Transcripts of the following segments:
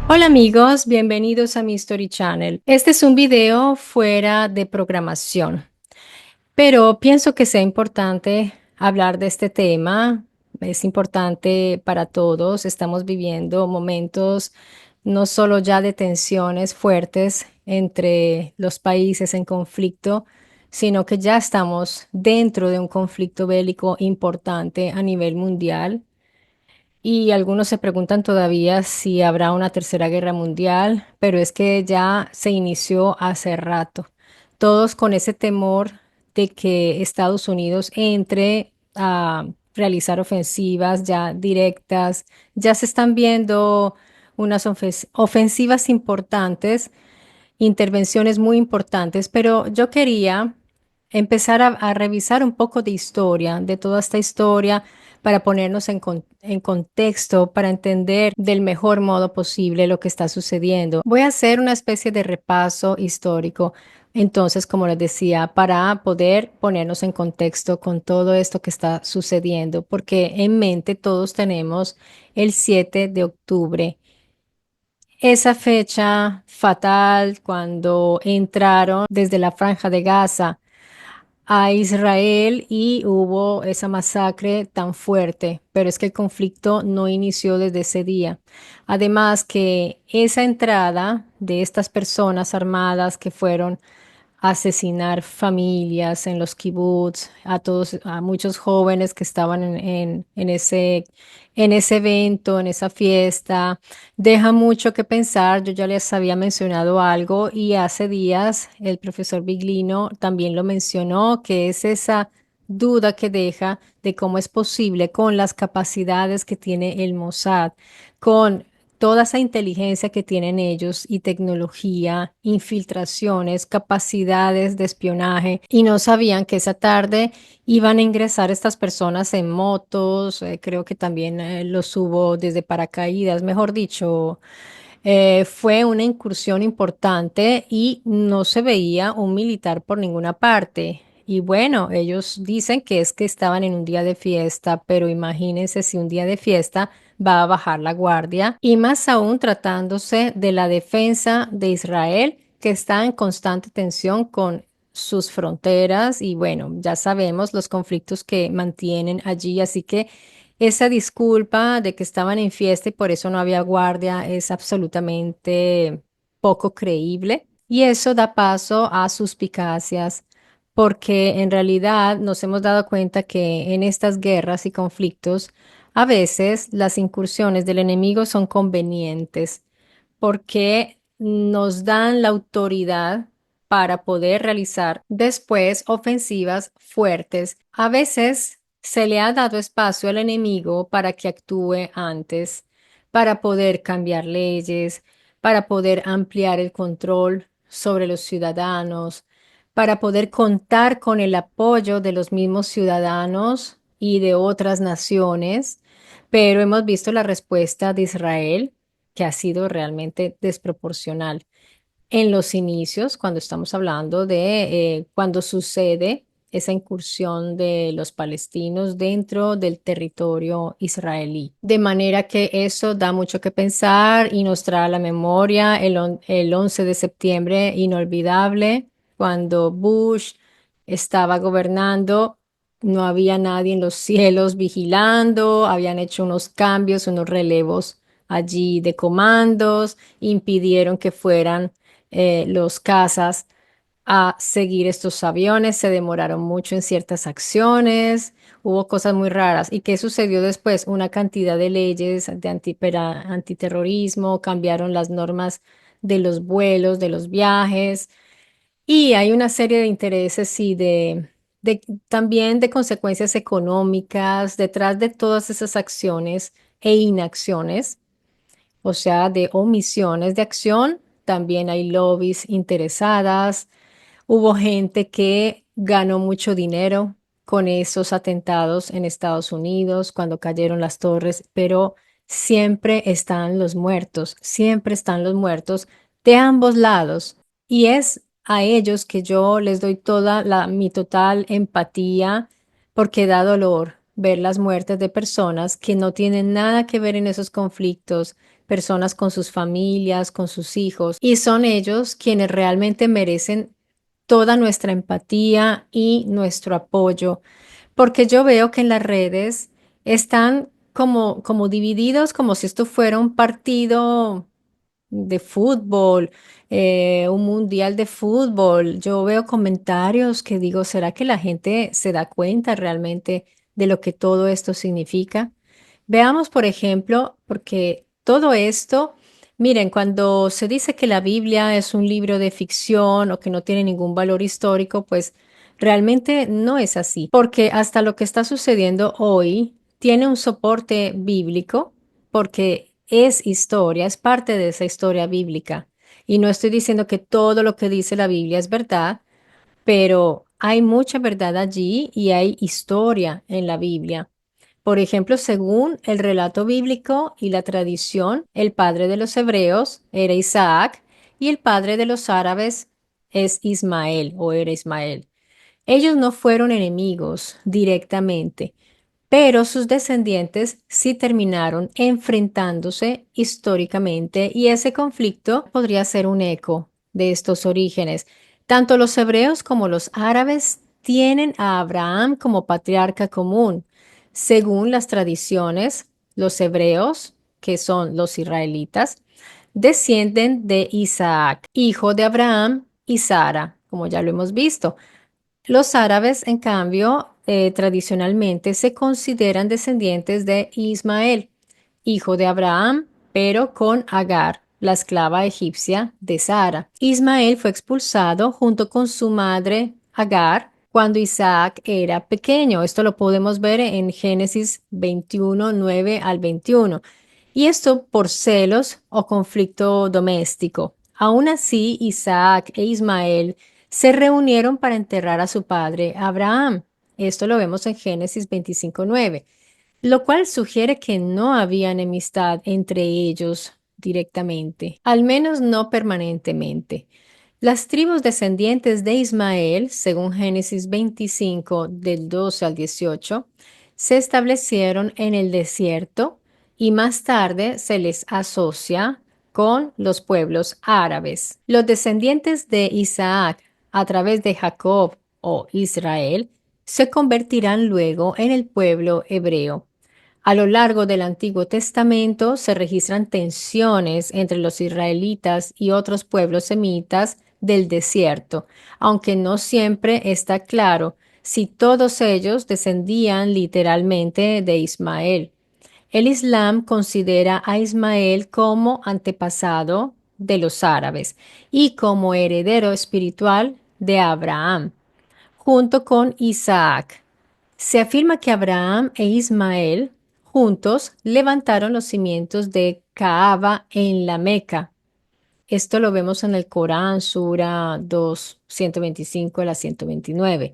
Hola amigos, bienvenidos a mi Story Channel. Este es un video fuera de programación, pero pienso que sea importante hablar de este tema. Es importante para todos. Estamos viviendo momentos no solo ya de tensiones fuertes entre los países en conflicto, sino que ya estamos dentro de un conflicto bélico importante a nivel mundial. Y algunos se preguntan todavía si habrá una tercera guerra mundial, pero es que ya se inició hace rato. Todos con ese temor de que Estados Unidos entre a realizar ofensivas ya directas. Ya se están viendo unas ofensivas importantes, intervenciones muy importantes, pero yo quería empezar a revisar un poco de historia, de toda esta historia, para ponernos en contexto, para entender del mejor modo posible lo que está sucediendo. Voy a hacer una especie de repaso histórico. Entonces, como les decía, para poder ponernos en contexto con todo esto que está sucediendo, porque en mente todos tenemos el 7 de octubre, esa fecha fatal cuando entraron desde la Franja de Gaza a Israel y hubo esa masacre tan fuerte, pero es que el conflicto no inició desde ese día. Además que esa entrada de estas personas armadas que fueron asesinar familias en los kibbutz, a todos, a muchos jóvenes que estaban en ese evento, en esa fiesta. Deja mucho que pensar. Yo ya les había mencionado algo y hace días el profesor Biglino también lo mencionó, que es esa duda que deja de cómo es posible con las capacidades que tiene el Mossad, con toda esa inteligencia que tienen ellos y tecnología, infiltraciones, capacidades de espionaje, y no sabían que esa tarde iban a ingresar estas personas en motos. Creo que también los hubo desde paracaídas, mejor dicho. Fue una incursión importante y no se veía un militar por ninguna parte. Y bueno, ellos dicen que es que estaban en un día de fiesta, pero imagínense si un día de fiesta va a bajar la guardia, y más aún tratándose de la defensa de Israel, que está en constante tensión con sus fronteras. Y bueno, ya sabemos los conflictos que mantienen allí, así que esa disculpa de que estaban en fiesta y por eso no había guardia es absolutamente poco creíble, y eso da paso a suspicacias, porque en realidad nos hemos dado cuenta que en estas guerras y conflictos a veces las incursiones del enemigo son convenientes porque nos dan la autoridad para poder realizar después ofensivas fuertes. A veces se le ha dado espacio al enemigo para que actúe antes, para poder cambiar leyes, para poder ampliar el control sobre los ciudadanos, para poder contar con el apoyo de los mismos ciudadanos y de otras naciones. Pero hemos visto la respuesta de Israel, que ha sido realmente desproporcional en los inicios, cuando estamos hablando de cuando sucede esa incursión de los palestinos dentro del territorio israelí. De manera que eso da mucho que pensar y nos trae a la memoria el 11 de septiembre inolvidable, cuando Bush estaba gobernando. No había nadie en los cielos vigilando, habían hecho unos cambios, unos relevos allí de comandos, impidieron que fueran los cazas a seguir estos aviones, se demoraron mucho en ciertas acciones, hubo cosas muy raras. ¿Y qué sucedió después? Una cantidad de leyes de antiterrorismo, cambiaron las normas de los vuelos, de los viajes, y hay una serie de intereses y de también de consecuencias económicas detrás de todas esas acciones e inacciones, o sea, de omisiones de acción. También hay lobbies interesadas. Hubo gente que ganó mucho dinero con esos atentados en Estados Unidos cuando cayeron las torres, pero siempre están los muertos de ambos lados. Y es a ellos que yo les doy mi total empatía, porque da dolor ver las muertes de personas que no tienen nada que ver en esos conflictos, personas con sus familias, con sus hijos, y son ellos quienes realmente merecen toda nuestra empatía y nuestro apoyo, porque yo veo que en las redes están como divididos, como si esto fuera un partido de fútbol, un mundial de fútbol. Yo veo comentarios que digo, ¿será que la gente se da cuenta realmente de lo que todo esto significa? Veamos, por ejemplo, porque todo esto, miren, cuando se dice que la Biblia es un libro de ficción o que no tiene ningún valor histórico, pues realmente no es así, porque hasta lo que está sucediendo hoy tiene un soporte bíblico, porque es historia, es parte de esa historia bíblica. Y no estoy diciendo que todo lo que dice la Biblia es verdad, pero hay mucha verdad allí y hay historia en la Biblia. Por ejemplo, según el relato bíblico y la tradición, el padre de los hebreos era Isaac y el padre de los árabes es Ismael o era Ismael. Ellos no fueron enemigos directamente, pero sus descendientes sí terminaron enfrentándose históricamente y ese conflicto podría ser un eco de estos orígenes. Tanto los hebreos como los árabes tienen a Abraham como patriarca común. Según las tradiciones, los hebreos, que son los israelitas, descienden de Isaac, hijo de Abraham y Sara, como ya lo hemos visto. Los árabes, en cambio, tradicionalmente se consideran descendientes de Ismael, hijo de Abraham, pero con Agar, la esclava egipcia de Sara. Ismael fue expulsado junto con su madre Agar cuando Isaac era pequeño. Esto lo podemos ver en Génesis 21, 9 al 21. Y esto por celos o conflicto doméstico. Aún así, Isaac e Ismael se reunieron para enterrar a su padre Abraham. Esto lo vemos en Génesis 25:9, lo cual sugiere que no había enemistad entre ellos directamente, al menos no permanentemente. Las tribus descendientes de Ismael, según Génesis 25 del 12 al 18, se establecieron en el desierto y más tarde se les asocia con los pueblos árabes. Los descendientes de Isaac a través de Jacob o Israel se convertirán luego en el pueblo hebreo. A lo largo del Antiguo Testamento se registran tensiones entre los israelitas y otros pueblos semitas del desierto, aunque no siempre está claro si todos ellos descendían literalmente de Ismael. El Islam considera a Ismael como antepasado de los árabes y como heredero espiritual de Abraham, junto con Isaac. Se afirma que Abraham e Ismael juntos levantaron los cimientos de Kaaba en la Meca. Esto lo vemos en el Corán, Sura 2, 125 a la 129.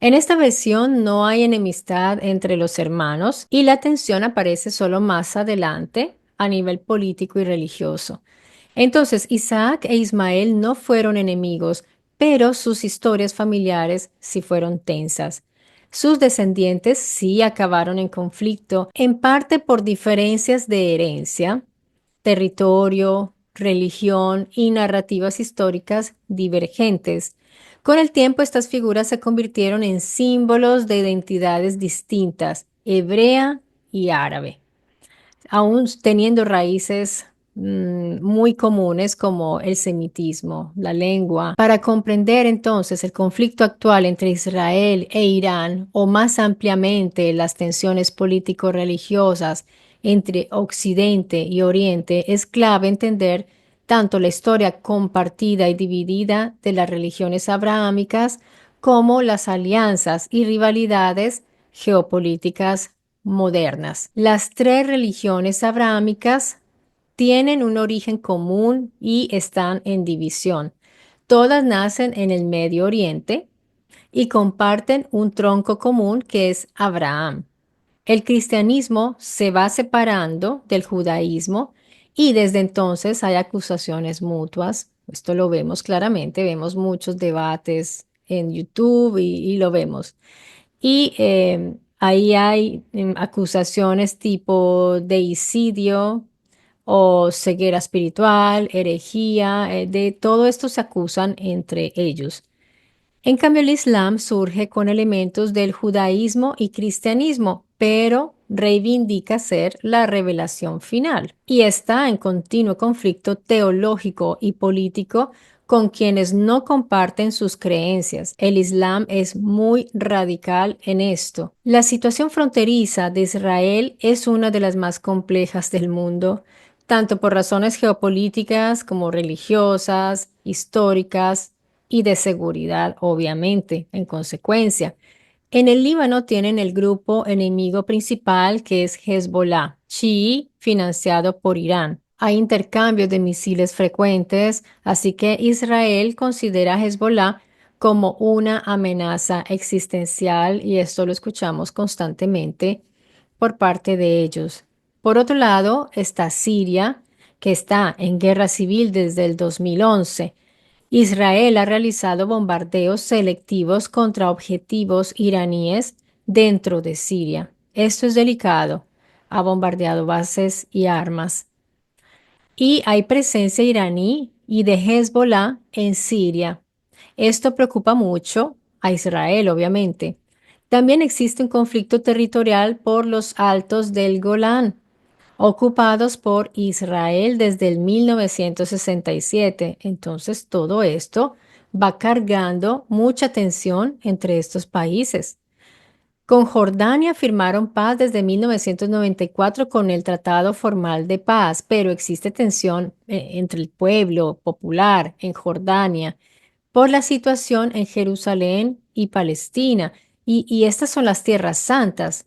En esta versión no hay enemistad entre los hermanos y la tensión aparece solo más adelante a nivel político y religioso. Entonces, Isaac e Ismael no fueron enemigos, pero sus historias familiares sí fueron tensas. Sus descendientes sí acabaron en conflicto, en parte por diferencias de herencia, territorio, religión y narrativas históricas divergentes. Con el tiempo, estas figuras se convirtieron en símbolos de identidades distintas, hebrea y árabe, aún teniendo raíces muy comunes como el semitismo, la lengua. Para comprender entonces el conflicto actual entre Israel e Irán, o más ampliamente las tensiones político-religiosas entre Occidente y Oriente, es clave entender tanto la historia compartida y dividida de las religiones abrahámicas como las alianzas y rivalidades geopolíticas modernas. Las tres religiones abrahámicas tienen un origen común y están en división. Todas nacen en el Medio Oriente y comparten un tronco común que es Abraham. El cristianismo se va separando del judaísmo y desde entonces hay acusaciones mutuas. Esto lo vemos claramente, vemos muchos debates en YouTube y lo vemos. Y ahí hay acusaciones tipo deicidio o ceguera espiritual, herejía, de todo esto se acusan entre ellos. En cambio, el Islam surge con elementos del judaísmo y cristianismo, pero reivindica ser la revelación final y está en continuo conflicto teológico y político con quienes no comparten sus creencias. El Islam es muy radical en esto. La situación fronteriza de Israel es una de las más complejas del mundo, tanto por razones geopolíticas como religiosas, históricas y de seguridad, obviamente, en consecuencia. En el Líbano tienen el grupo enemigo principal que es Hezbollah, chií, financiado por Irán. Hay intercambios de misiles frecuentes, así que Israel considera a Hezbollah como una amenaza existencial y esto lo escuchamos constantemente por parte de ellos. Por otro lado, está Siria, que está en guerra civil desde el 2011. Israel ha realizado bombardeos selectivos contra objetivos iraníes dentro de Siria. Esto es delicado. Ha bombardeado bases y armas. Y hay presencia iraní y de Hezbollah en Siria. Esto preocupa mucho a Israel, obviamente. También existe un conflicto territorial por los altos del Golán, ocupados por Israel desde el 1967. Entonces, todo esto va cargando mucha tensión entre estos países. Con Jordania firmaron paz desde 1994 con el Tratado Formal de Paz, pero existe tensión entre el pueblo popular en Jordania por la situación en Jerusalén y Palestina. Y estas son las tierras santas.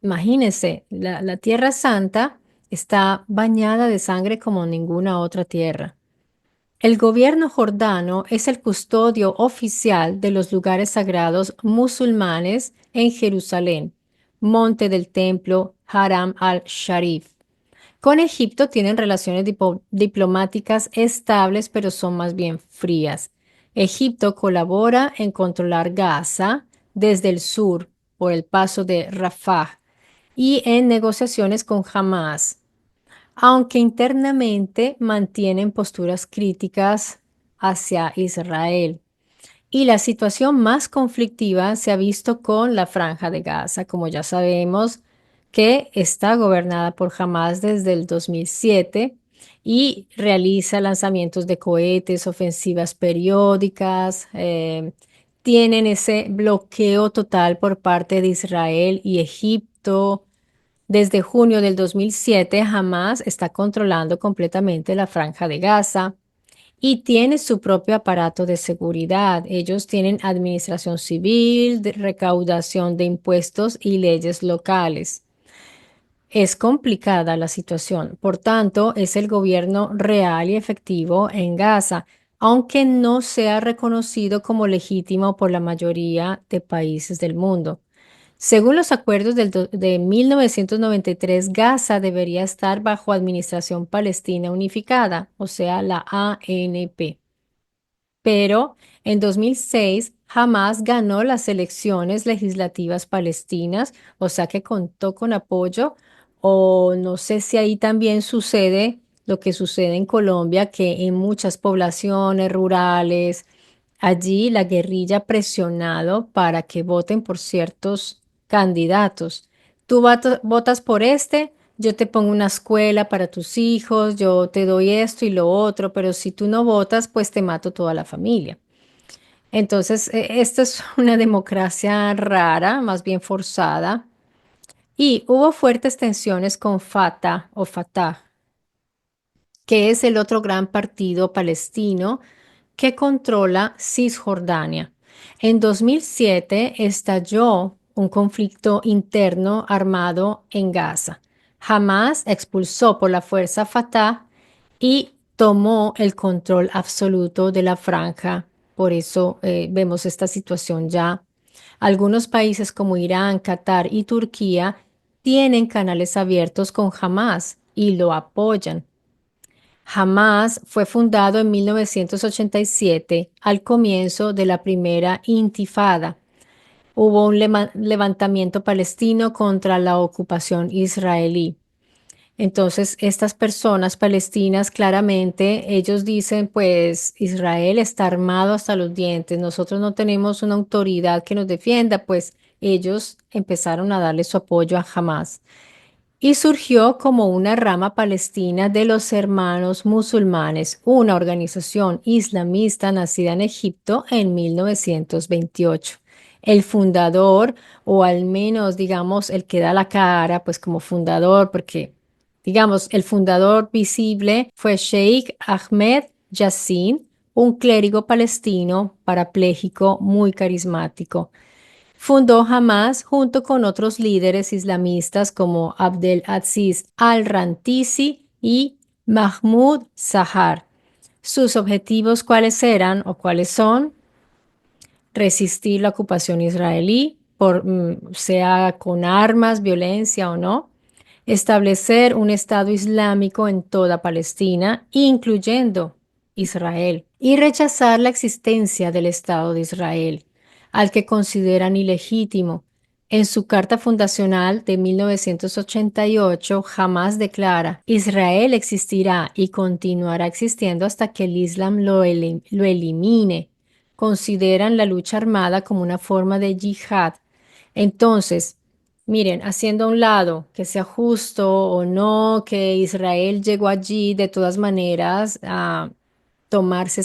Imagínense, la Tierra Santa está bañada de sangre como ninguna otra tierra. El gobierno jordano es el custodio oficial de los lugares sagrados musulmanes en Jerusalén, monte del templo Haram al-Sharif. Con Egipto tienen relaciones diplomáticas estables, pero son más bien frías. Egipto colabora en controlar Gaza desde el sur por el paso de Rafah y en negociaciones con Hamas, aunque internamente mantienen posturas críticas hacia Israel. Y la situación más conflictiva se ha visto con la Franja de Gaza, como ya sabemos, que está gobernada por Hamas desde el 2007 y realiza lanzamientos de cohetes, ofensivas periódicas, tienen ese bloqueo total por parte de Israel y Egipto. Desde junio del 2007, Hamas está controlando completamente la Franja de Gaza y tiene su propio aparato de seguridad. Ellos tienen administración civil, recaudación de impuestos y leyes locales. Es complicada la situación, por tanto, es el gobierno real y efectivo en Gaza, aunque no sea reconocido como legítimo por la mayoría de países del mundo. Según los acuerdos de 1993, Gaza debería estar bajo administración palestina unificada, o sea, la ANP. Pero en 2006, Hamas ganó las elecciones legislativas palestinas, o sea que contó con apoyo, o no sé si ahí también sucede lo que sucede en Colombia, que en muchas poblaciones rurales, allí la guerrilla ha presionado para que voten por ciertos candidatos. Tú votas por este, yo te pongo una escuela para tus hijos, yo te doy esto y lo otro, pero si tú no votas, pues te mato toda la familia. Entonces, esta es una democracia rara, más bien forzada, y hubo fuertes tensiones con Fatah o Fatah, que es el otro gran partido palestino que controla Cisjordania. En 2007 estalló un conflicto interno armado en Gaza. Hamas expulsó por la fuerza Fatah y tomó el control absoluto de la franja. Por eso vemos esta situación ya. Algunos países como Irán, Qatar y Turquía tienen canales abiertos con Hamas y lo apoyan. Hamas fue fundado en 1987, al comienzo de la primera intifada. Hubo un levantamiento palestino contra la ocupación israelí. Entonces, estas personas palestinas, claramente, ellos dicen, pues Israel está armado hasta los dientes, nosotros no tenemos una autoridad que nos defienda, pues ellos empezaron a darle su apoyo a Hamas y surgió como una rama palestina de los Hermanos Musulmanes, una organización islamista nacida en Egipto en 1928. El fundador, o al menos digamos el que da la cara, pues como fundador, porque digamos el fundador visible fue Sheikh Ahmed Yassin, un clérigo palestino parapléjico muy carismático. Fundó Hamas junto con otros líderes islamistas como Abdel Aziz al-Rantisi y Mahmoud Zahar. Sus objetivos cuáles eran o cuáles son: resistir la ocupación israelí, sea con armas, violencia o no; establecer un Estado islámico en toda Palestina, incluyendo Israel; y rechazar la existencia del Estado de Israel, al que consideran ilegítimo. En su carta fundacional de 1988, Hamas declara: Israel existirá y continuará existiendo hasta que el Islam lo elimine. Consideran la lucha armada como una forma de yihad. Entonces, miren, haciendo a un lado que sea justo o no, que Israel llegó allí de todas maneras a tomarse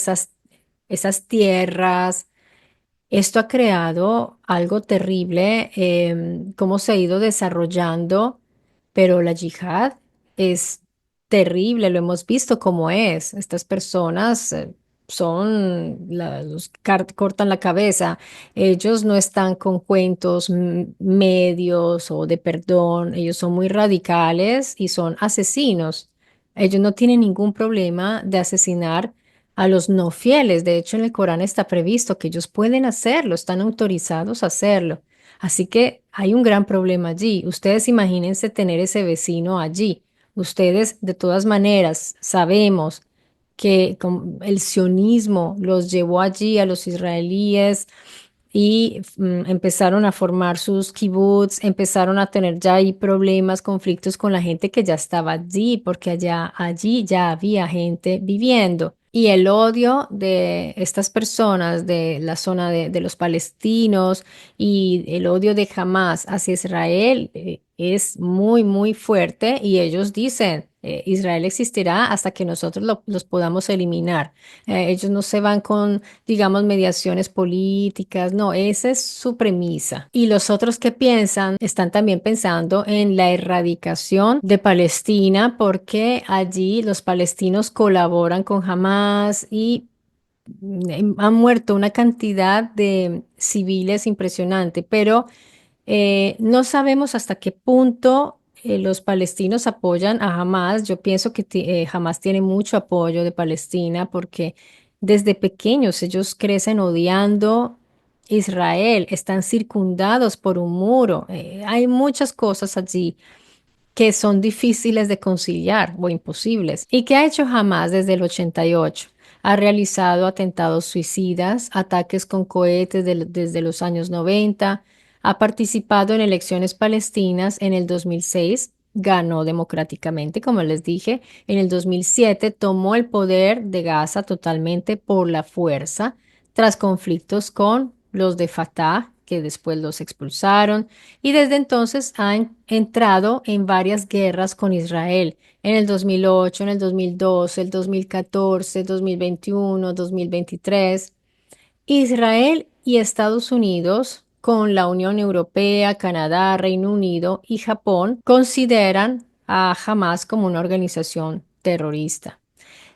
esas tierras, esto ha creado algo terrible, cómo se ha ido desarrollando, pero la yihad es terrible, lo hemos visto cómo es. Estas personas cortan la cabeza. Ellos no están con cuentos medios o de perdón, ellos son muy radicales y son asesinos. Ellos no tienen ningún problema de asesinar a los no fieles. De hecho, en el Corán está previsto que ellos pueden hacerlo, están autorizados a hacerlo. Así que hay un gran problema allí. Ustedes imagínense tener ese vecino allí. Ustedes, de todas maneras, sabemos que el sionismo los llevó allí a los israelíes y empezaron a formar sus kibbutz, empezaron a tener ya ahí problemas, conflictos con la gente que ya estaba allí, porque allí ya había gente viviendo. Y el odio de estas personas de la zona de los palestinos y el odio de Hamas hacia Israel es muy, muy fuerte y ellos dicen, Israel existirá hasta que nosotros los podamos eliminar. Ellos no se van con, digamos, mediaciones políticas, no, esa es su premisa. Y los otros que piensan están también pensando en la erradicación de Palestina porque allí los palestinos colaboran con Hamas y han muerto una cantidad de civiles impresionante, pero no sabemos hasta qué punto los palestinos apoyan a Hamas. Yo pienso que Hamas tiene mucho apoyo de Palestina porque desde pequeños ellos crecen odiando Israel, están circundados por un muro. Hay muchas cosas allí que son difíciles de conciliar o imposibles. ¿Y qué ha hecho Hamas desde el 88? Ha realizado atentados suicidas, ataques con cohetes desde los años 90, ha participado en elecciones palestinas en el 2006, ganó democráticamente, como les dije. En el 2007 tomó el poder de Gaza totalmente por la fuerza, tras conflictos con los de Fatah, que después los expulsaron, y desde entonces ha entrado en varias guerras con Israel, en el 2008, en el 2012, el 2014, 2021, 2023. Israel y Estados Unidos, con la Unión Europea, Canadá, Reino Unido y Japón, consideran a Hamas como una organización terrorista.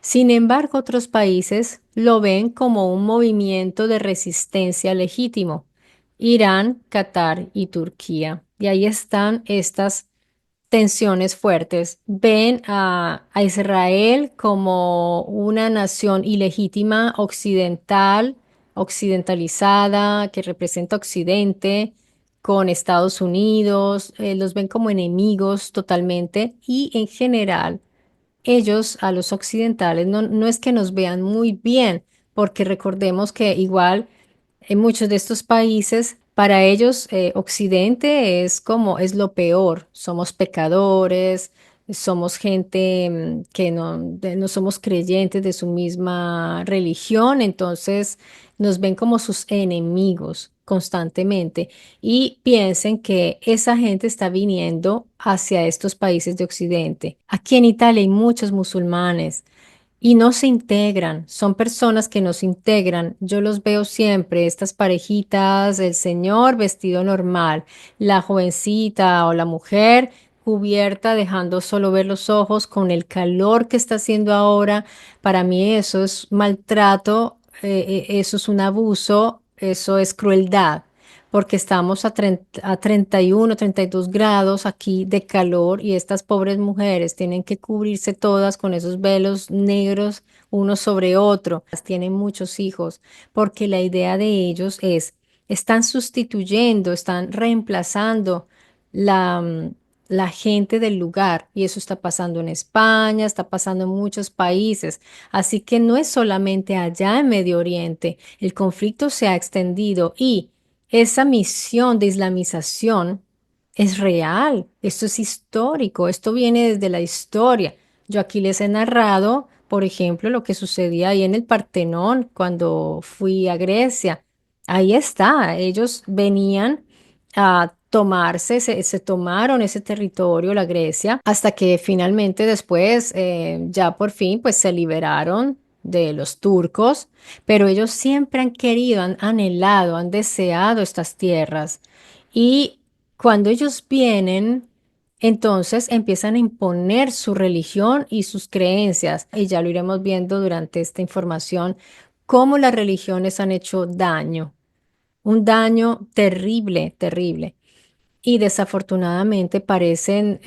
Sin embargo, otros países lo ven como un movimiento de resistencia legítimo: Irán, Qatar y Turquía. Y ahí están estas tensiones fuertes. Ven a Israel como una nación ilegítima, occidental, occidentalizada, que representa Occidente, con Estados Unidos. Los ven como enemigos totalmente y en general ellos a los occidentales no es que nos vean muy bien, porque recordemos que igual en muchos de estos países, para ellos Occidente es como es lo peor, somos pecadores, somos gente que no somos creyentes de su misma religión, entonces nos ven como sus enemigos constantemente y piensen que esa gente está viniendo hacia estos países de Occidente. Aquí en Italia hay muchos musulmanes y no se integran, son personas que no se integran. Yo los veo siempre, estas parejitas, el señor vestido normal, la jovencita o la mujer cubierta, dejando solo ver los ojos con el calor que está haciendo ahora. Para mí eso es maltrato, eso es un abuso, eso es crueldad porque estamos a 31, 32 grados aquí de calor y estas pobres mujeres tienen que cubrirse todas con esos velos negros uno sobre otro. Tienen muchos hijos porque la idea de ellos es, están sustituyendo, están reemplazando la, la gente del lugar y eso está pasando en España, está pasando en muchos países. Así que no es solamente allá en Medio Oriente, el conflicto se ha extendido y esa misión de islamización es real, esto es histórico, esto viene desde la historia. Yo aquí les he narrado, por ejemplo, lo que sucedía ahí en el Partenón cuando fui a Grecia. Ahí está, ellos venían a tomarse, se tomaron ese territorio, la Grecia, hasta que finalmente después, ya por fin, pues se liberaron de los turcos, pero ellos siempre han querido, han anhelado, han deseado estas tierras. Y cuando ellos vienen, entonces empiezan a imponer su religión y sus creencias. Y ya lo iremos viendo durante esta información, cómo las religiones han hecho daño, un daño terrible, terrible y desafortunadamente parecen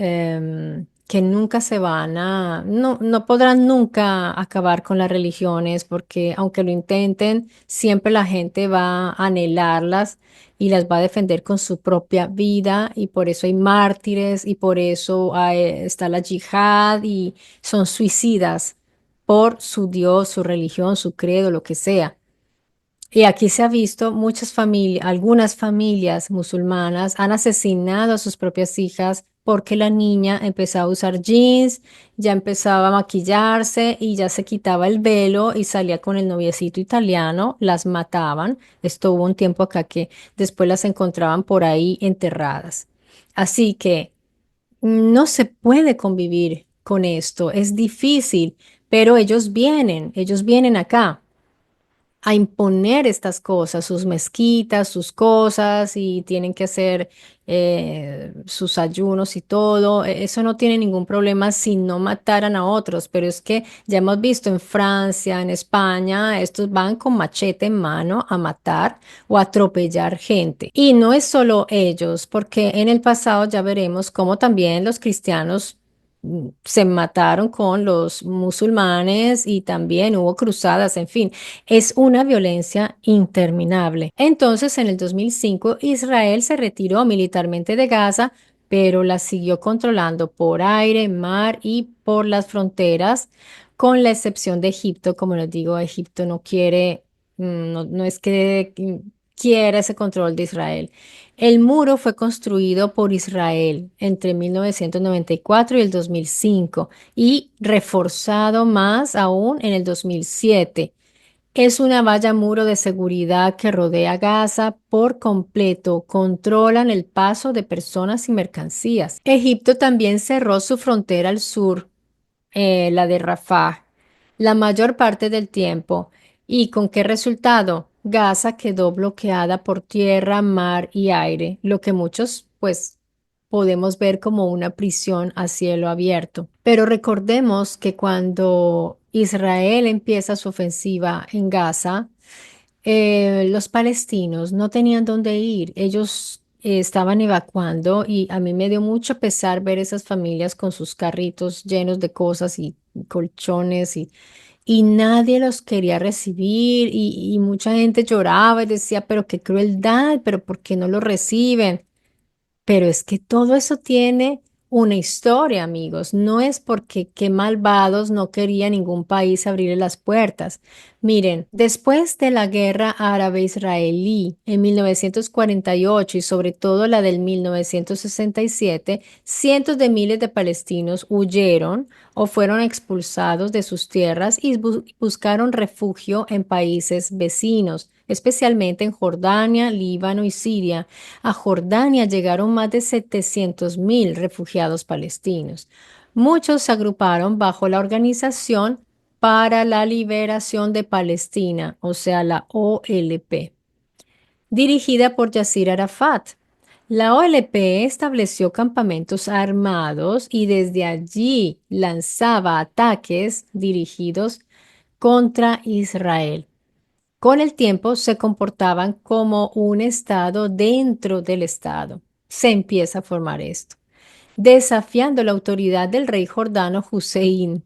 que nunca se van a, no podrán nunca acabar con las religiones porque aunque lo intenten, siempre la gente va a anhelarlas y las va a defender con su propia vida y por eso hay mártires y por eso está la yihad y son suicidas por su Dios, su religión, su credo, lo que sea. Y aquí se ha visto muchas familias, algunas familias musulmanas han asesinado a sus propias hijas porque la niña empezaba a usar jeans, ya empezaba a maquillarse y ya se quitaba el velo y salía con el noviecito italiano, las mataban. Esto hubo un tiempo acá que después las encontraban por ahí enterradas. Así que no se puede convivir con esto, es difícil, pero ellos vienen acá a imponer estas cosas, sus mezquitas, sus cosas, y tienen que hacer sus ayunos y todo. Eso no tiene ningún problema si no mataran a otros, pero es que ya hemos visto en Francia, en España, estos van con machete en mano a matar o a atropellar gente. Y no es solo ellos, porque en el pasado ya veremos cómo también los cristianos se mataron con los musulmanes y también hubo cruzadas, en fin. Es una violencia interminable. Entonces, en el 2005, Israel se retiró militarmente de Gaza, pero la siguió controlando por aire, mar y por las fronteras, con la excepción de Egipto. Como les digo, Egipto no quiere, no es que quiera ese control de Israel. El muro fue construido por Israel entre 1994 y el 2005 y reforzado más aún en el 2007. Es una valla muro de seguridad que rodea Gaza por completo. Controlan el paso de personas y mercancías. Egipto también cerró su frontera al sur, la de Rafah, la mayor parte del tiempo. ¿Y con qué resultado? Gaza quedó bloqueada por tierra, mar y aire, lo que muchos, pues, podemos ver como una prisión a cielo abierto. Pero recordemos que cuando Israel empieza su ofensiva en Gaza, los palestinos no tenían dónde ir. Ellos estaban evacuando y a mí me dio mucho pesar ver esas familias con sus carritos llenos de cosas y colchones y nadie los quería recibir y mucha gente lloraba y decía, pero qué crueldad, pero ¿por qué no lo reciben? Pero es que todo eso tiene una historia, amigos. No es porque qué malvados no quería ningún país abrirle las puertas. Miren, después de la guerra árabe-israelí en 1948 y sobre todo la del 1967, cientos de miles de palestinos huyeron o fueron expulsados de sus tierras y buscaron refugio en países vecinos, especialmente en Jordania, Líbano y Siria. A Jordania llegaron más de 700.000 refugiados palestinos. Muchos se agruparon bajo la Organización para la Liberación de Palestina, o sea, la OLP, dirigida por Yasser Arafat. La OLP estableció campamentos armados y desde allí lanzaba ataques dirigidos contra Israel. Con el tiempo se comportaban como un estado dentro del estado. Se empieza a formar esto, desafiando la autoridad del rey jordano Hussein.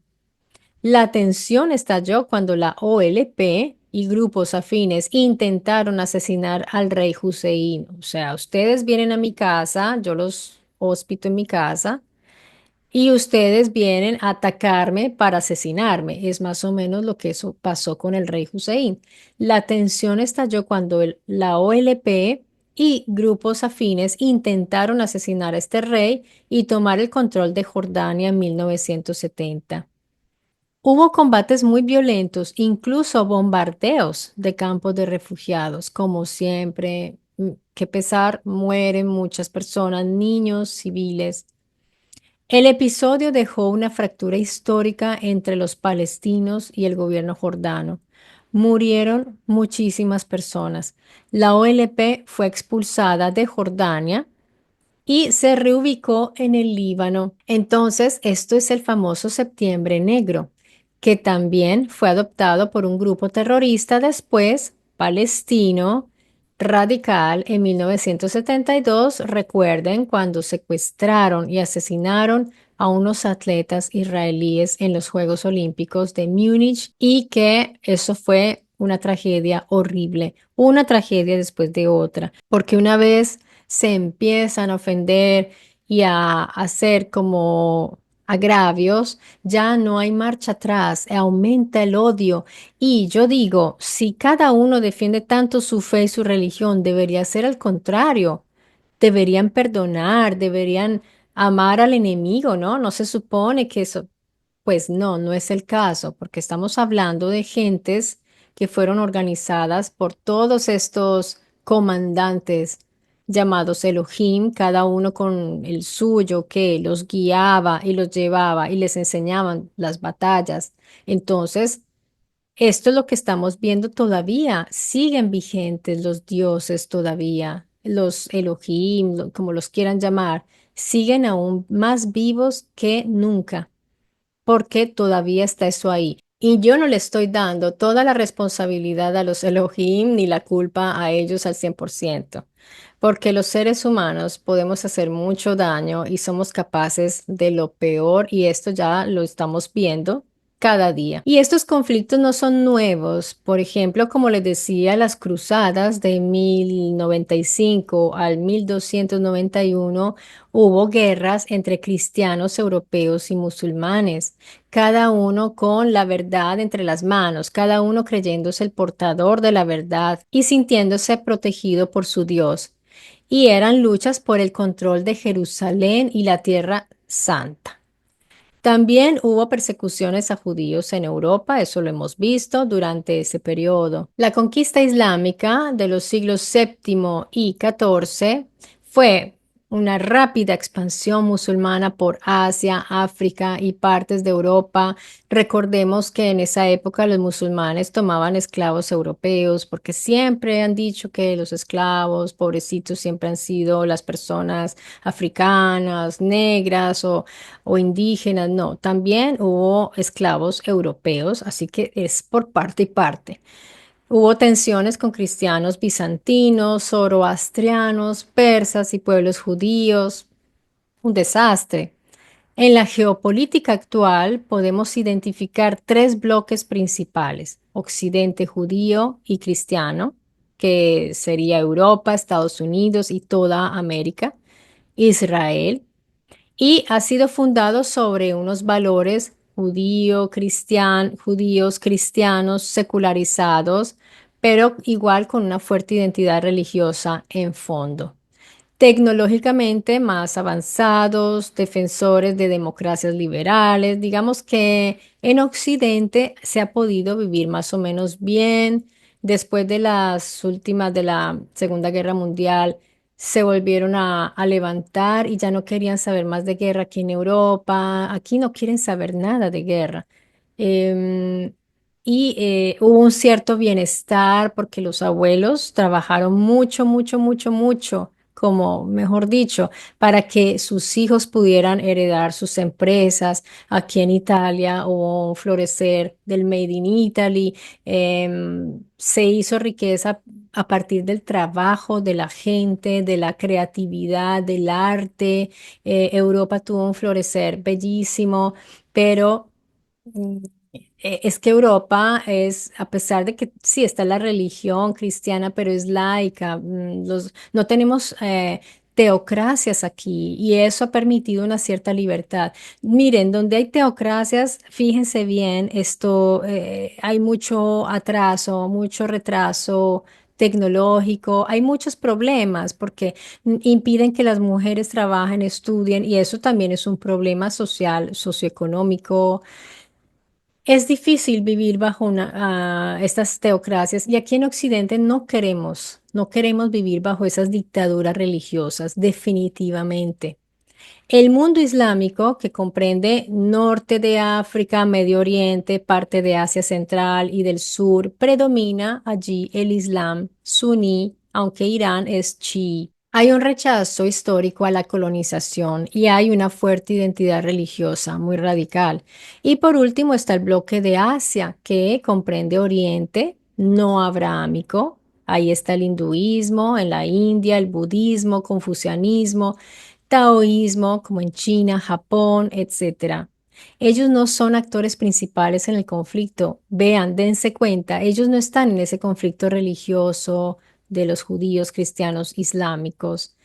La tensión estalló cuando la OLP y grupos afines intentaron asesinar al rey Hussein. O sea, ustedes vienen a mi casa, yo los hospito en mi casa, y ustedes vienen a atacarme para asesinarme. Es más o menos lo que eso pasó con el rey Hussein. La tensión estalló cuando la OLP y grupos afines intentaron asesinar a este rey y tomar el control de Jordania en 1970. Hubo combates muy violentos, incluso bombardeos de campos de refugiados, como siempre. Qué pesar, mueren muchas personas, niños, civiles. El episodio dejó una fractura histórica entre los palestinos y el gobierno jordano. Murieron muchísimas personas. La OLP fue expulsada de Jordania y se reubicó en el Líbano. Entonces, esto es el famoso Septiembre Negro, que también fue adoptado por un grupo terrorista después, palestino, radical, en 1972. Recuerden cuando secuestraron y asesinaron a unos atletas israelíes en los Juegos Olímpicos de Múnich y que eso fue una tragedia horrible, una tragedia después de otra, porque una vez se empiezan a ofender y a hacer como agravios, ya no hay marcha atrás, aumenta el odio. Y yo digo, si cada uno defiende tanto su fe y su religión, debería ser al contrario. Deberían perdonar, deberían amar al enemigo, ¿no? No se supone que eso, pues no, no es el caso, porque estamos hablando de gentes que fueron organizadas por todos estos comandantes llamados Elohim, cada uno con el suyo, que los guiaba y los llevaba y les enseñaban las batallas. Entonces, esto es lo que estamos viendo todavía. Siguen vigentes los dioses todavía, los Elohim, como los quieran llamar, siguen aún más vivos que nunca porque todavía está eso ahí. Y yo no le estoy dando toda la responsabilidad a los Elohim ni la culpa a ellos al 100%, porque los seres humanos podemos hacer mucho daño y somos capaces de lo peor y esto ya lo estamos viendo cada día. Y estos conflictos no son nuevos. Por ejemplo, como les decía, las cruzadas de 1095 al 1291 hubo guerras entre cristianos europeos y musulmanes, cada uno con la verdad entre las manos, cada uno creyéndose el portador de la verdad y sintiéndose protegido por su Dios. Y eran luchas por el control de Jerusalén y la Tierra Santa. También hubo persecuciones a judíos en Europa, eso lo hemos visto durante ese periodo. La conquista islámica de los siglos VII y XIV fue una rápida expansión musulmana por Asia, África y partes de Europa. Recordemos que en esa época los musulmanes tomaban esclavos europeos porque siempre han dicho que los esclavos, pobrecitos, siempre han sido las personas africanas, negras o indígenas, no, también hubo esclavos europeos, así que es por parte y parte. Hubo tensiones con cristianos bizantinos, zoroastrianos, persas y pueblos judíos, un desastre. En la geopolítica actual podemos identificar tres bloques principales: Occidente judío y cristiano, que sería Europa, Estados Unidos y toda América; Israel y ha sido fundado sobre unos valores judíos cristianos secularizados, pero igual con una fuerte identidad religiosa en fondo. Tecnológicamente más avanzados, defensores de democracias liberales. Digamos que en Occidente se ha podido vivir más o menos bien. Después de las últimas de la Segunda Guerra Mundial, se volvieron a levantar y ya no querían saber más de guerra aquí en Europa. Aquí no quieren saber nada de guerra. Em, Hubo un cierto bienestar porque los abuelos trabajaron mucho, mucho, mucho, mucho, como mejor dicho, para que sus hijos pudieran heredar sus empresas. Aquí en Italia hubo un florecer del Made in Italy. Se hizo riqueza a partir del trabajo de la gente, de la creatividad, del arte. Europa tuvo un florecer bellísimo, pero Mm, es que Europa es, a pesar de que sí está la religión cristiana, pero es laica, no tenemos teocracias aquí y eso ha permitido una cierta libertad. Miren, donde hay teocracias, fíjense bien, esto, hay mucho atraso, mucho retraso tecnológico, hay muchos problemas porque impiden que las mujeres trabajen, estudien y eso también es un problema social, socioeconómico. Es difícil vivir bajo estas teocracias y aquí en Occidente no queremos vivir bajo esas dictaduras religiosas, definitivamente. El mundo islámico, que comprende norte de África, Medio Oriente, parte de Asia Central y del sur, predomina allí el Islam suní, aunque Irán es chií. Hay un rechazo histórico a la colonización y hay una fuerte identidad religiosa muy radical. Y por último está el bloque de Asia, que comprende Oriente no abrahámico. Ahí está el hinduismo, en la India, el budismo, confucianismo, taoísmo, como en China, Japón, etcétera. Ellos no son actores principales en el conflicto. Vean, dense cuenta, ellos no están en ese conflicto religioso de los judíos, cristianos, islámicos.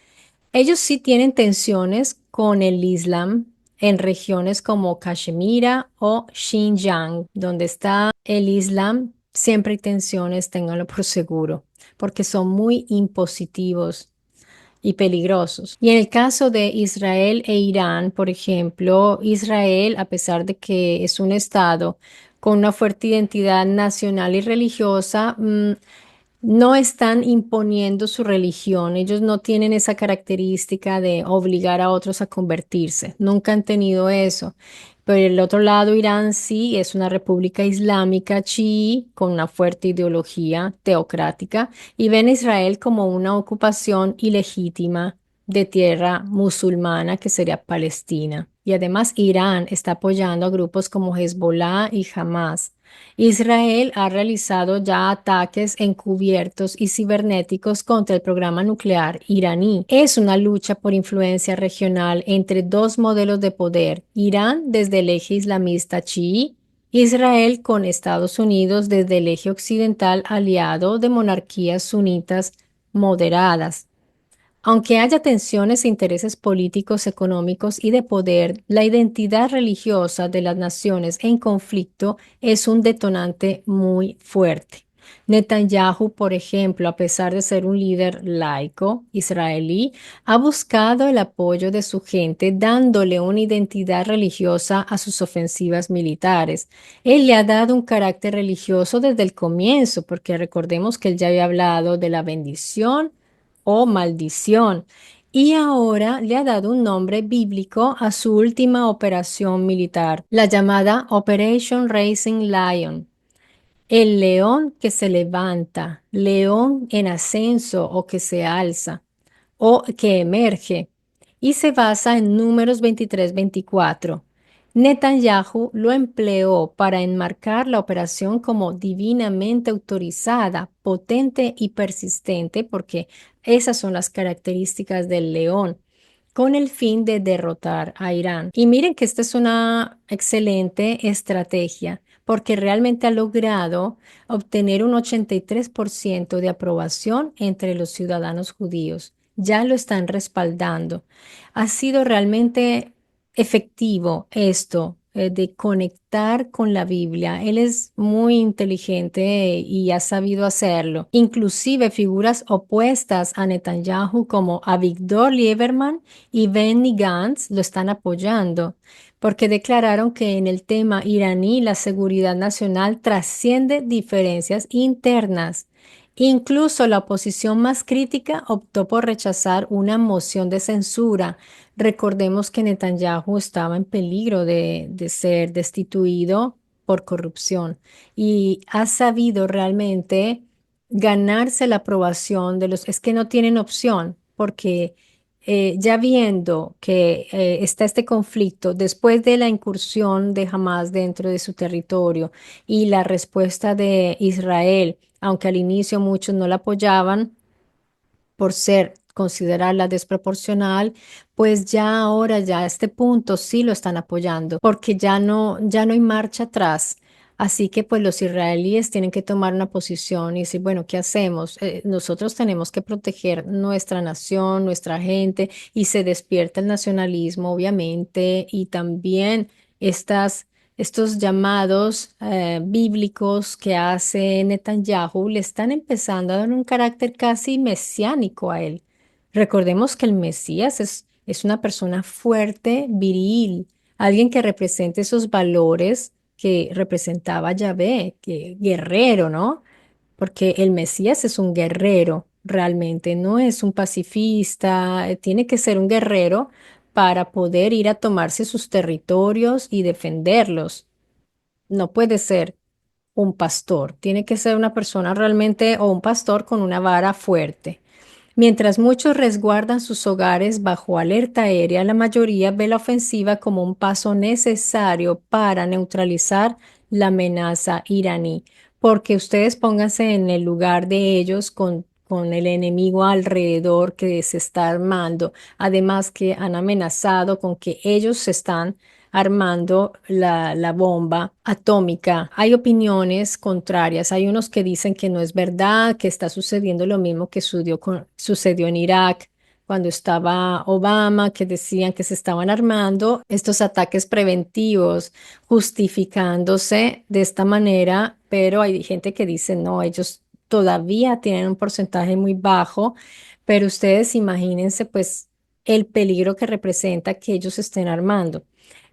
Ellos sí tienen tensiones con el Islam en regiones como Cachemira o Xinjiang, donde está el Islam. Siempre hay tensiones, ténganlo por seguro, porque son muy impositivos y peligrosos. Y en el caso de Israel e Irán, por ejemplo, Israel, a pesar de que es un estado con una fuerte identidad nacional y religiosa, no están imponiendo su religión. Ellos no tienen esa característica de obligar a otros a convertirse. Nunca han tenido eso. Pero el otro lado, Irán sí es una república islámica chií con una fuerte ideología teocrática y ven a Israel como una ocupación ilegítima de tierra musulmana que sería Palestina. Y además Irán está apoyando a grupos como Hezbollah y Hamas. Israel ha realizado ya ataques encubiertos y cibernéticos contra el programa nuclear iraní. Es una lucha por influencia regional entre dos modelos de poder, Irán desde el eje islamista chií, Israel con Estados Unidos desde el eje occidental aliado de monarquías sunitas moderadas. Aunque haya tensiones e intereses políticos, económicos y de poder, la identidad religiosa de las naciones en conflicto es un detonante muy fuerte. Netanyahu, por ejemplo, a pesar de ser un líder laico israelí, ha buscado el apoyo de su gente dándole una identidad religiosa a sus ofensivas militares. Él le ha dado un carácter religioso desde el comienzo, porque recordemos que él ya había hablado de la bendición o maldición. Y ahora le ha dado un nombre bíblico a su última operación militar, la llamada Operation Rising Lion, el león que se levanta, león en ascenso o que se alza o que emerge y se basa en Números 23-24. Netanyahu lo empleó para enmarcar la operación como divinamente autorizada, potente y persistente, porque esas son las características del león, con el fin de derrotar a Irán. Y miren que esta es una excelente estrategia, porque realmente ha logrado obtener un 83% de aprobación entre los ciudadanos judíos. Ya lo están respaldando. Ha sido realmente efectivo esto de conectar con la Biblia. Él es muy inteligente y ha sabido hacerlo. Inclusive figuras opuestas a Netanyahu como Avigdor Lieberman y Benny Gantz lo están apoyando porque declararon que en el tema iraní la seguridad nacional trasciende diferencias internas. Incluso la oposición más crítica optó por rechazar una moción de censura. Recordemos que Netanyahu estaba en peligro de ser destituido por corrupción y ha sabido realmente ganarse la aprobación de los... Es que no tienen opción porque ya viendo que está este conflicto después de la incursión de Hamas dentro de su territorio y la respuesta de Israel, aunque al inicio muchos no la apoyaban, por ser considerarla desproporcional, pues ya ahora, ya a este punto sí lo están apoyando, porque ya no hay marcha atrás. Así que pues los israelíes tienen que tomar una posición y decir, bueno, ¿qué hacemos? Nosotros tenemos que proteger nuestra nación, nuestra gente, y se despierta el nacionalismo, obviamente, y también estos llamados bíblicos que hace Netanyahu le están empezando a dar un carácter casi mesiánico a él. Recordemos que el Mesías es una persona fuerte, viril, alguien que represente esos valores que representaba Yahvé, que guerrero, ¿no? Porque el Mesías es un guerrero, realmente, no es un pacifista, tiene que ser un guerrero para poder ir a tomarse sus territorios y defenderlos. No puede ser un pastor, tiene que ser una persona realmente o un pastor con una vara fuerte. Mientras muchos resguardan sus hogares bajo alerta aérea, la mayoría ve la ofensiva como un paso necesario para neutralizar la amenaza iraní. Porque ustedes pónganse en el lugar de ellos con el enemigo alrededor que se está armando. Además que han amenazado con que ellos se están armando la bomba atómica. Hay opiniones contrarias. Hay unos que dicen que no es verdad, que está sucediendo lo mismo que sucedió en Irak cuando estaba Obama, que decían que se estaban armando estos ataques preventivos, justificándose de esta manera, pero hay gente que dice, no, ellos todavía tienen un porcentaje muy bajo, pero ustedes imagínense pues el peligro que representa que ellos estén armando.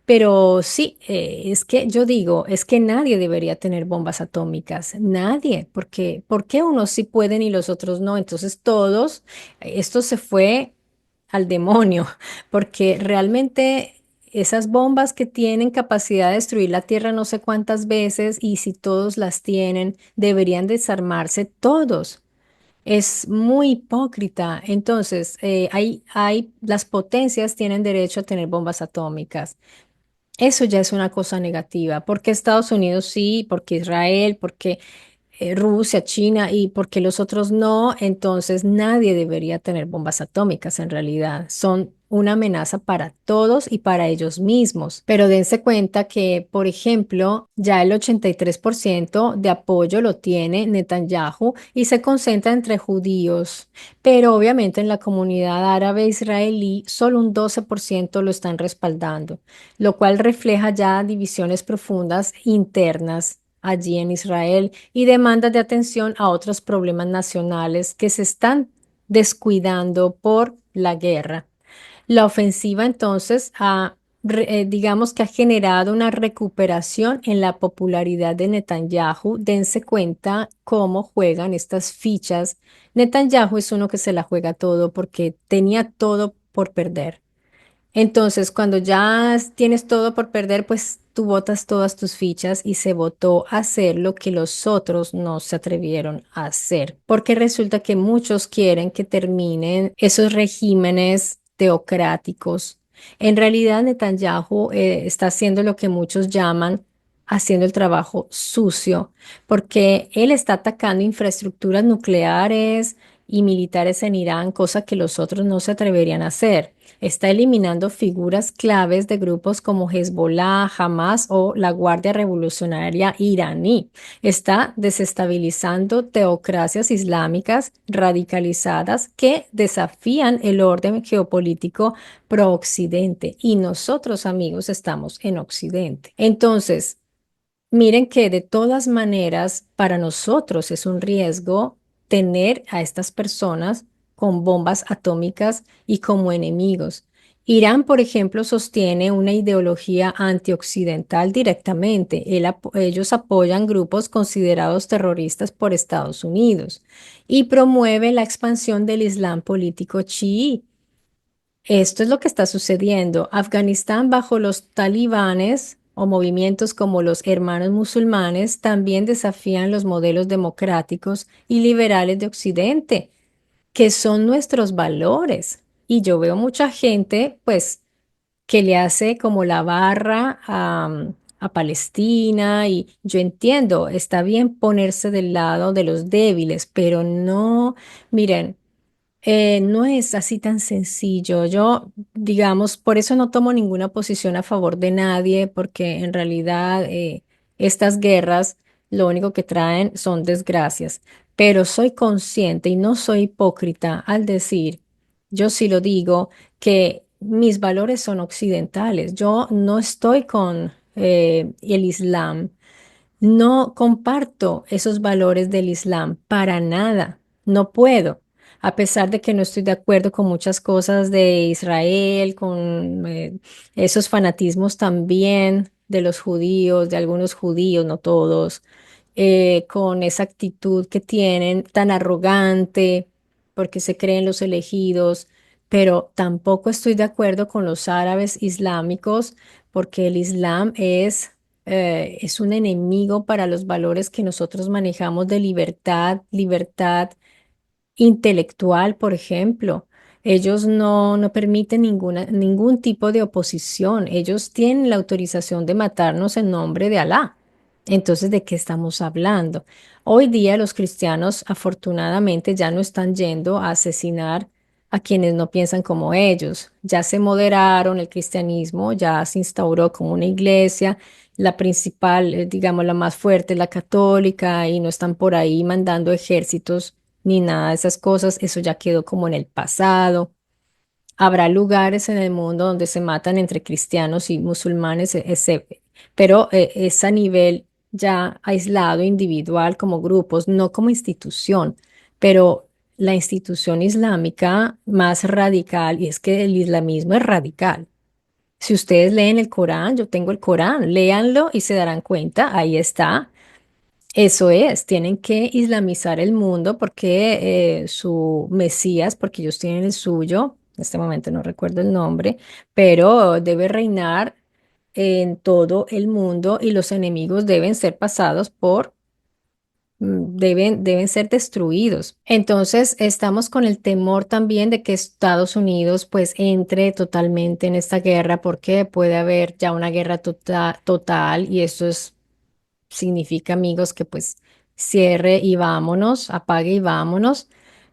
Pero sí, es que yo digo, es que nadie debería tener bombas atómicas, nadie, porque ¿por qué unos sí pueden y los otros no? Entonces todos, esto se fue al demonio, porque realmente esas bombas que tienen capacidad de destruir la Tierra no sé cuántas veces y si todos las tienen, deberían desarmarse todos. Es muy hipócrita. Entonces, las potencias tienen derecho a tener bombas atómicas. Eso ya es una cosa negativa. ¿Porque Estados Unidos sí? ¿Porque Israel? ¿Porque Rusia, China y porque los otros no? Entonces nadie debería tener bombas atómicas en realidad. Son una amenaza para todos y para ellos mismos. Pero dense cuenta que, por ejemplo, ya el 83% de apoyo lo tiene Netanyahu y se concentra entre judíos. Pero obviamente en la comunidad árabe israelí solo un 12% lo están respaldando, lo cual refleja ya divisiones profundas internas allí en Israel y demandas de atención a otros problemas nacionales que se están descuidando por la guerra. La ofensiva entonces digamos que ha generado una recuperación en la popularidad de Netanyahu. Dense cuenta cómo juegan estas fichas. Netanyahu es uno que se la juega todo porque tenía todo por perder. Entonces, cuando ya tienes todo por perder, pues tú botas todas tus fichas y se votó a hacer lo que los otros no se atrevieron a hacer, porque resulta que muchos quieren que terminen esos regímenes teocráticos. En realidad, Netanyahu está haciendo lo que muchos llaman haciendo el trabajo sucio, porque él está atacando infraestructuras nucleares, y militares en Irán, cosa que los otros no se atreverían a hacer. Está eliminando figuras claves de grupos como Hezbollah, Hamas o la Guardia Revolucionaria iraní. Está desestabilizando teocracias islámicas radicalizadas que desafían el orden geopolítico pro-Occidente. Y nosotros, amigos, estamos en Occidente. Entonces, miren que de todas maneras, para nosotros es un riesgo tener a estas personas con bombas atómicas y como enemigos. Irán, por ejemplo, sostiene una ideología antioccidental directamente. Ellos apoyan grupos considerados terroristas por Estados Unidos y promueve la expansión del Islam político chií. Esto es lo que está sucediendo. Afganistán bajo los talibanes o movimientos como los Hermanos Musulmanes también desafían los modelos democráticos y liberales de Occidente, que son nuestros valores. Y yo veo mucha gente, pues, que le hace como la barra a Palestina y yo entiendo, está bien ponerse del lado de los débiles, pero no, miren. No es así tan sencillo. Yo, digamos, por eso no tomo ninguna posición a favor de nadie, porque en realidad estas guerras lo único que traen son desgracias. Pero soy consciente y no soy hipócrita al decir, yo sí lo digo, que mis valores son occidentales. Yo no estoy con el Islam. No comparto esos valores del Islam para nada. No puedo. A pesar de que no estoy de acuerdo con muchas cosas de Israel, con esos fanatismos también de los judíos, de algunos judíos, no todos, con esa actitud que tienen tan arrogante porque se creen los elegidos, pero tampoco estoy de acuerdo con los árabes islámicos porque el Islam es un enemigo para los valores que nosotros manejamos de libertad intelectual, por ejemplo. Ellos no permiten ningún tipo de oposición. Ellos tienen la autorización de matarnos en nombre de Alá. Entonces, ¿de qué estamos hablando? Hoy día los cristianos afortunadamente ya no están yendo a asesinar a quienes no piensan como ellos. Ya se moderaron el cristianismo, ya se instauró como una iglesia, la principal, digamos, la más fuerte es la católica y no están por ahí mandando ejércitos ni nada de esas cosas, eso ya quedó como en el pasado. Habrá lugares en el mundo donde se matan entre cristianos y musulmanes, pero es a nivel ya aislado, individual, como grupos, no como institución, pero la institución islámica más radical, y es que el islamismo es radical. Si ustedes leen el Corán, yo tengo el Corán, léanlo y se darán cuenta, ahí está. Eso es, tienen que islamizar el mundo porque su Mesías, porque ellos tienen el suyo, en este momento no recuerdo el nombre, pero debe reinar en todo el mundo y los enemigos deben ser pasados deben ser destruidos. Entonces, estamos con el temor también de que Estados Unidos pues entre totalmente en esta guerra porque puede haber ya una guerra total y eso es significa, amigos, que pues cierre y vámonos, apague y vámonos.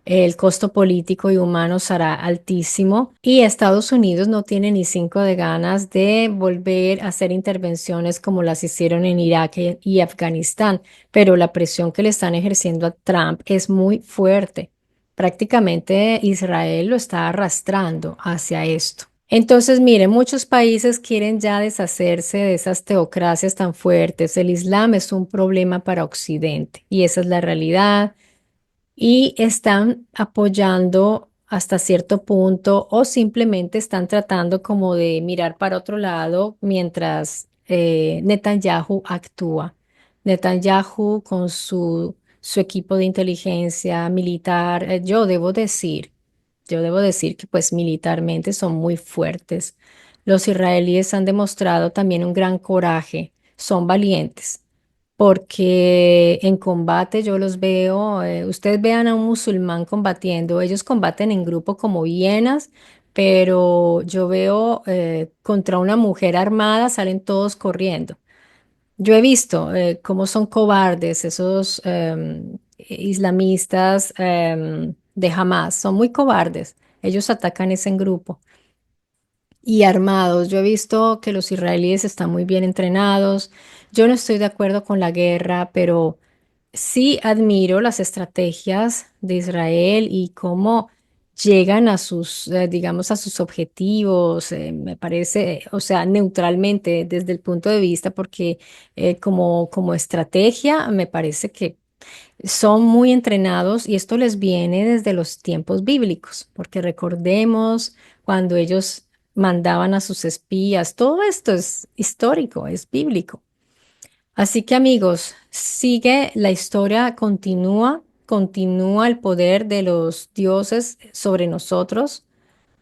El costo político y humano será altísimo y Estados Unidos no tiene ni cinco de ganas de volver a hacer intervenciones como las hicieron en Irak y Afganistán, pero la presión que le están ejerciendo a Trump es muy fuerte. Prácticamente Israel lo está arrastrando hacia esto. Entonces, mire, muchos países quieren ya deshacerse de esas teocracias tan fuertes. El Islam es un problema para Occidente y esa es la realidad y están apoyando hasta cierto punto o simplemente están tratando como de mirar para otro lado mientras Netanyahu actúa. Netanyahu con su equipo de inteligencia militar, yo debo decir que pues militarmente son muy fuertes. Los israelíes han demostrado también un gran coraje, son valientes porque en combate yo los veo, ustedes vean a un musulmán combatiendo, ellos combaten en grupo como hienas, pero yo veo contra una mujer armada salen todos corriendo. Yo he visto cómo son cobardes esos islamistas de Hamas. Son muy cobardes. Ellos atacan es en grupo y armados. Yo he visto que los israelíes están muy bien entrenados. Yo no estoy de acuerdo con la guerra, pero sí admiro las estrategias de Israel y cómo llegan a sus, digamos, a sus objetivos. Me parece, o sea, neutralmente desde el punto de vista, porque como estrategia me parece que son muy entrenados y esto les viene desde los tiempos bíblicos, porque recordemos cuando ellos mandaban a sus espías, todo esto es histórico, es bíblico. Así que amigos, sigue la historia, continúa el poder de los dioses sobre nosotros.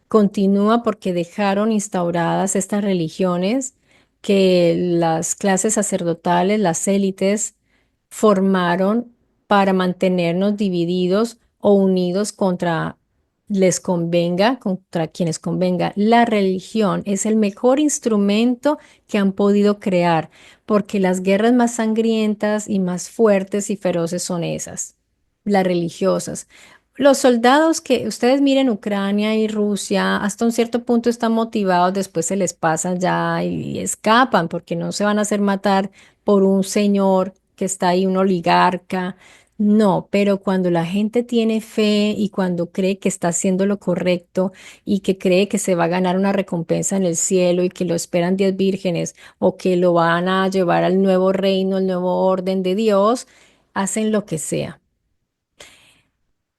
Continúa porque dejaron instauradas estas religiones que las clases sacerdotales, las élites, formaron para mantenernos divididos o unidos contra les convenga, contra quienes convenga. La religión es el mejor instrumento que han podido crear, porque las guerras más sangrientas y más fuertes y feroces son esas, las religiosas. Los soldados que ustedes miren, Ucrania y Rusia, hasta un cierto punto están motivados, después se les pasa ya y escapan porque no se van a hacer matar por un señor que está ahí, un oligarca. No, pero cuando la gente tiene fe y cuando cree que está haciendo lo correcto y que cree que se va a ganar una recompensa en el cielo y que lo esperan 10 vírgenes o que lo van a llevar al nuevo reino, al nuevo orden de Dios, hacen lo que sea.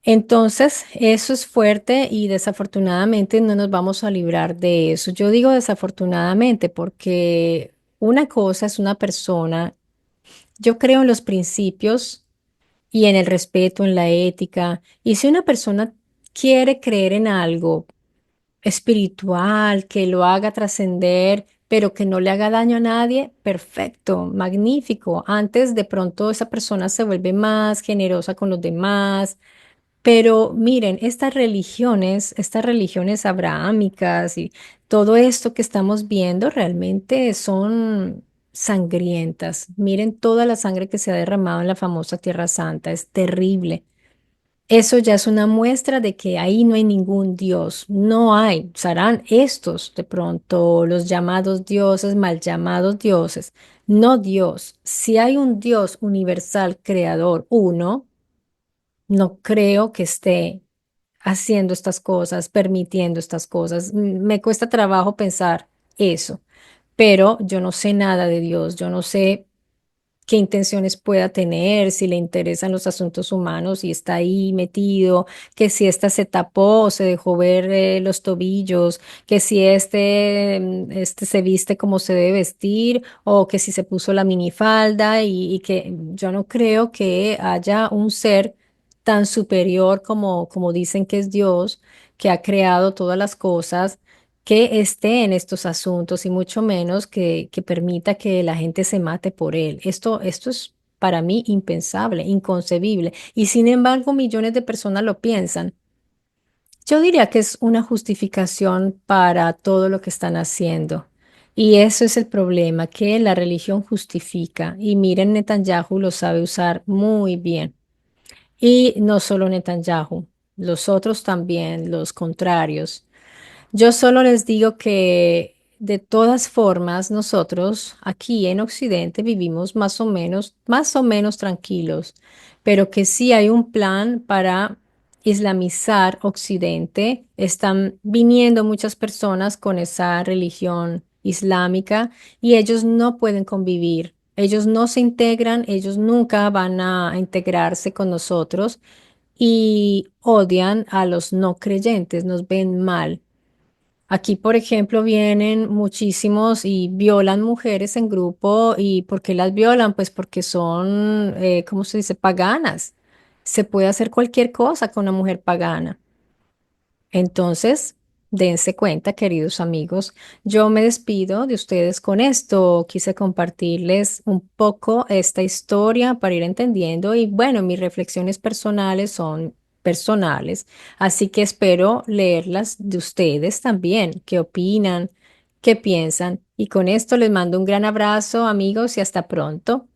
Entonces, eso es fuerte y desafortunadamente no nos vamos a librar de eso. Yo digo desafortunadamente porque una cosa es una persona, yo creo en los principios y en el respeto, en la ética, y si una persona quiere creer en algo espiritual, que lo haga trascender, pero que no le haga daño a nadie, perfecto, magnífico. Antes de pronto esa persona se vuelve más generosa con los demás, pero miren, estas religiones abrahámicas y todo esto que estamos viendo realmente son sangrientas. Miren toda la sangre que se ha derramado en la famosa Tierra Santa, es terrible. Eso ya es una muestra de que ahí no hay ningún Dios, no hay. Serán estos de pronto los llamados dioses, mal llamados dioses, no Dios. Si hay un Dios universal, creador, uno, no creo que esté haciendo estas cosas, permitiendo estas cosas. Me cuesta trabajo pensar eso, pero yo no sé nada de Dios, yo no sé qué intenciones pueda tener, si le interesan los asuntos humanos y está ahí metido, que si ésta se tapó o se dejó ver los tobillos, que si este se viste como se debe vestir o que si se puso la minifalda y que yo no creo que haya un ser tan superior como dicen que es Dios, que ha creado todas las cosas que esté en estos asuntos y mucho menos que permita que la gente se mate por él. Esto es para mí impensable, inconcebible. Y sin embargo, millones de personas lo piensan. Yo diría que es una justificación para todo lo que están haciendo. Y eso es el problema, que la religión justifica. Y miren, Netanyahu lo sabe usar muy bien. Y no solo Netanyahu, los otros también, los contrarios. Yo solo les digo que de todas formas nosotros aquí en Occidente vivimos más o menos tranquilos, pero que sí hay un plan para islamizar Occidente. Están viniendo muchas personas con esa religión islámica y ellos no pueden convivir. Ellos no se integran, ellos nunca van a integrarse con nosotros y odian a los no creyentes, nos ven mal. Aquí, por ejemplo, vienen muchísimos y violan mujeres en grupo. ¿Y por qué las violan? Pues porque son, ¿cómo se dice? Paganas. Se puede hacer cualquier cosa con una mujer pagana. Entonces, dense cuenta, queridos amigos, yo me despido de ustedes con esto. Quise compartirles un poco esta historia para ir entendiendo y bueno, mis reflexiones personales son personales, así que espero leerlas de ustedes también. ¿Qué opinan? ¿Qué piensan? Y con esto les mando un gran abrazo, amigos, y hasta pronto.